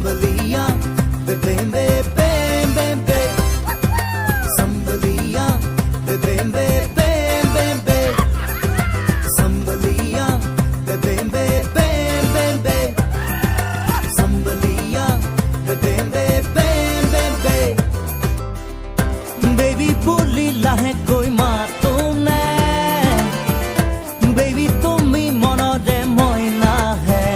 Sambalia, bebembe, bebembe. Sambalia, bebembe, bebembe. Sambalia, bebembe, bebembe. Sambalia, bebembe, bebembe. Baby, puli lahe koi maato ne. Baby, tumi mono de moina hai.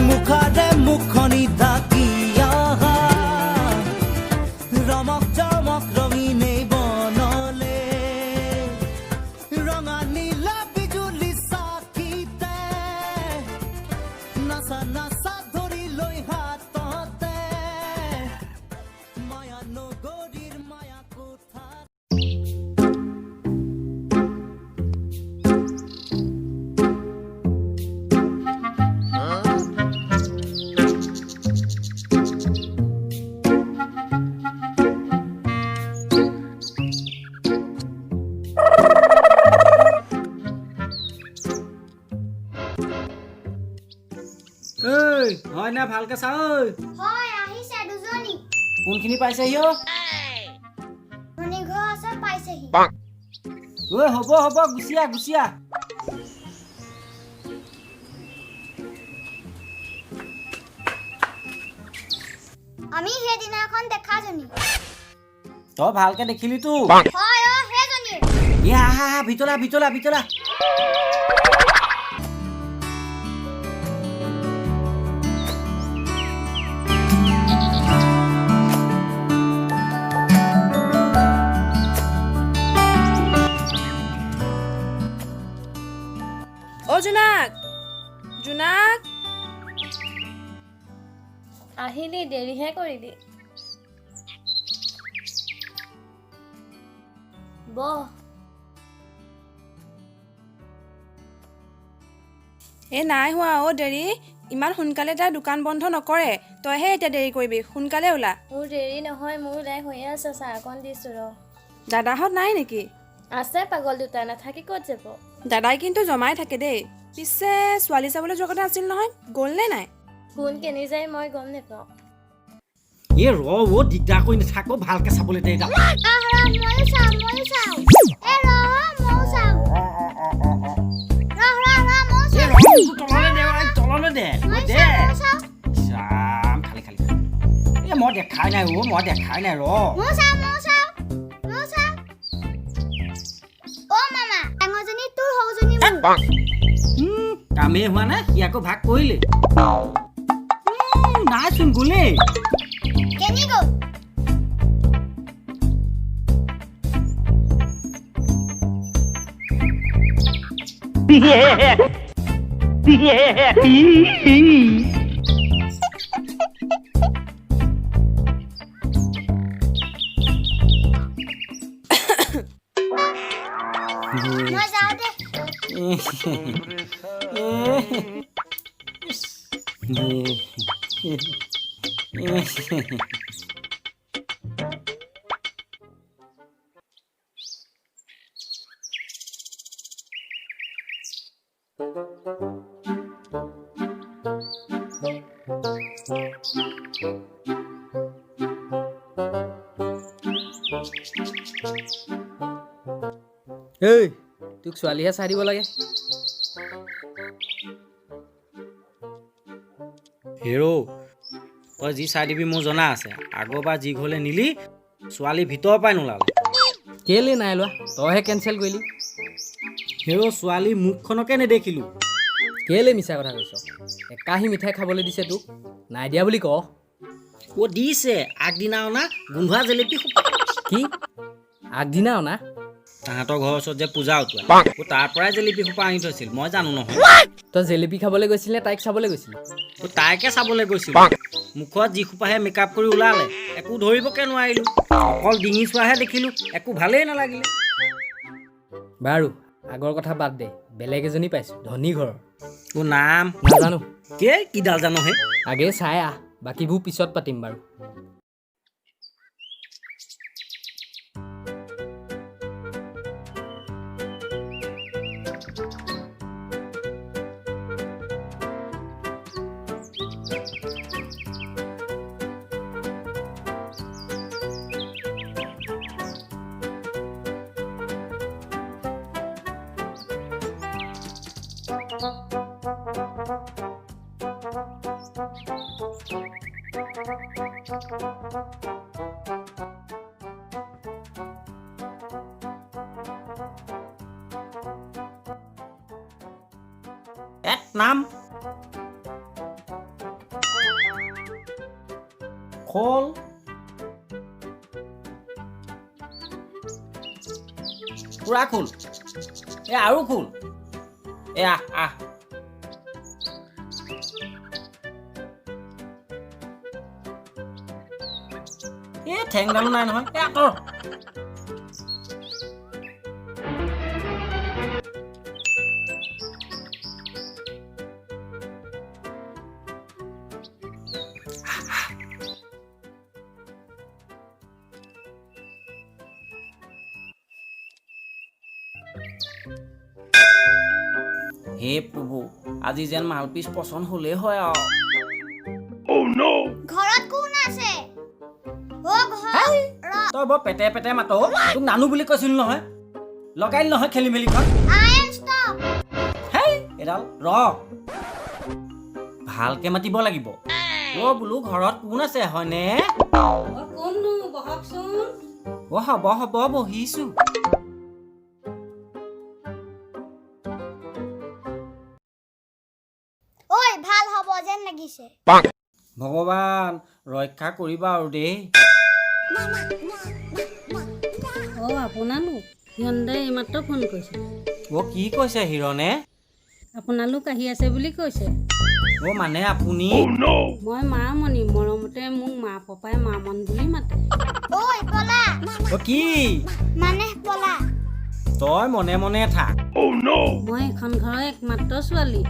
Mukha de mukhoni dhakiya. Ramak jamak ravine bonole. Ranga nila bijuli sakite. Nasa nasa dhori loi hatote. Maya no gorir maya kotha. ঐ হয় না ভালকে চা ঐ হয় আহিছে দুজনী কোনখিনি পাইছে হিও ধনী ঘৰ আছে পাইছেহি ঐ হ'ব হ'ব গুচিয়া গুচিয়া আমি সেইদিনাখন দেখা জনী তই ভালকে দেখিলি তো হয় অ সেইজনী ইয়া ভিতলা ভিতলা ভিতলা অ জোনাক জোনাক আহিলি দেৰিহে কৰিলি বহ এ নাই হোৱা অ দেৰি ইমান সোনকালে তাৰ দোকান বন্ধ নকৰে তইহে এতিয়া দেৰি কৰিবি সোনকালে ওলা মোৰ দেৰি নহয় মোৰ ওলাই হৈয়ে আছে চাহ অকণ দিছোঁ ৰ দাদাহঁত নাই নেকি আছে পাগল দুটা নাথাকি ক'ত যাব দাদাই কিন্তু জমাই থাকে দেই পিছে ছোৱালী চাবলৈ যোৱা কথা আছিল নহয় গ'লনে নাই কোন কেনি যায় মই গম নাপাওঁ এ ৰ ও দিগদাৰ কৰি নাথাকো ভালকে চাবলৈ দে যা ময়ো চাওঁ এ ময়ো চাওঁ তললৈ দে দে চাম খালি খালি এ মই দেখাই নাই ও মই দেখাই নাই ৰ ময়ো চাওঁ অ মামা ডাঙৰজনী তোৰ সৰুজনী মোৰ কামেই হোৱা নাই সি আকৌ ভাগ কৰিলে নাইচোন গ'লে কেনি গ'ল মই যাওঁ দে এই তোক ছোৱালীহে চাই দিব লাগে হেৰো তই যি চাই দিবি মোৰ জনা আছে আগৰবাৰ যি ঘৰলৈ নিলি ছোৱালী ভিতৰৰ পৰাই নোলালে কেলে নাই লোৱা তইহে কেঞ্চেল কৰিলি হেৰো ছোৱালী মুখখনকে নেদেখিলো কেলে মিছা কথা কৈছ একাহি মিঠাই খাবলৈ দিছে তোক নাই দিয়া বুলি ক ও দিছে আগদিনা অনা গোন্ধোৱা জেলেপি কি আগদিনা অনা তাহাঁতৰ ঘৰৰ ওচৰত যে পূজা উঠোৱা তাৰ পৰাই জেলেপি সোপা আনি থৈছিল মই জানো নহয় তই জেলেপি খাবলৈ গৈছিলে তাইক চাবলৈ গৈছিলি তাইকে চাবলৈ গৈছিল মুখত যি সোপাহে মেকআপ কৰি ওলালে একো ধৰিবকে নোৱাৰিলো অকল ডিঙি চোৱাহে দেখিলো একো ভালেই নালাগিলে বাৰু আগৰ কথা বাদ দে বেলেগ এজনী পাইছোঁ ধনী ঘৰৰ তোৰ নাম নাজানো কিডাল জানো হে আগে চাই আহ বাকীবোৰ পিছত পাতিম বাৰু এক নাম খোল পুৰা খোল আৰু খোল আহ ঠেংডালো নাই নহয় আঁতৰ হে প্ৰভু আজি যেন মালপিচ পচন্দ হলেই হয় আৰু ঘৰত কোন আছে অ ঘৰ তই বৰ পেটে পেটে মাত তোক নানো বুলি কৈছিল নহয় লগাইল নহয় খেলি মেলিখন আই এম ষ্টপ হেই এডাল ৰ ভালকে মাতিব লাগিব বোলো ঘৰত কোন আছে হয়নে কোননো বহকচোন হ'ব বহিছো ঐ ভাল হ'ব যেন লাগিছে ভগৱান ৰক্ষা কৰিবা আৰু দেই আপোনালোক সিহঁতে এইমাত্ৰ ফোন কৰিছে কি কৈছে হিৰণে আপোনালোক আহি আছে বুলি কৈছে মানে আপুনি মই মামণি মৰমতে মোক মা পাপাই মামন বুলি মাতে ঐ পলা কি মানে পলা তই মনে মনে থাক মই এখন ঘৰৰ একমাত্ৰ ছোৱালী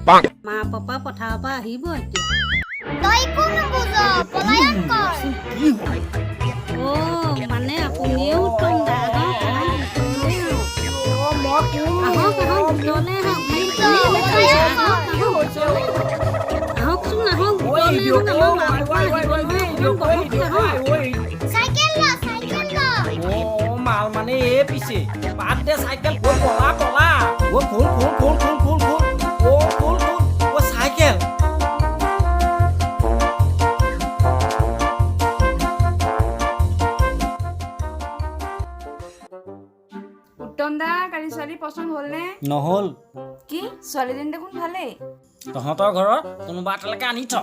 মা পাপা পথাৰৰ পৰা আহিব এতিয়া তই একো নুবুজ পলায়ন কৰ মানে আপুনিও উত্তম দা আহকচোন আহক চাইকেল ল চাইকেল ল মাল মানে পিছে বাদ দে চাইকেল পলা চাইকেল উত্তম দা কালি ছোৱালী পচন্দ হ'লনে নহ'ল কি ছোৱালীজনী দেখোন ভালেই তহঁতৰ ঘৰৰ কোনোবা এটালৈকে আনি থ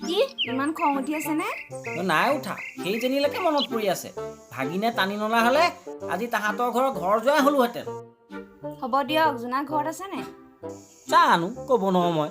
কি ইমান খং উঠি আছে নে নাই উঠা সেইজনীলৈকে মনত পৰি আছে ভাগিনে টানি নলা হলে আজি তাহাঁতৰ ঘৰৰ ঘৰ যোৱাই হলোহেঁতেন হ'ব দিয়ক জোনা ঘৰত আছে নে জানো ক'ব নোৱাৰো মই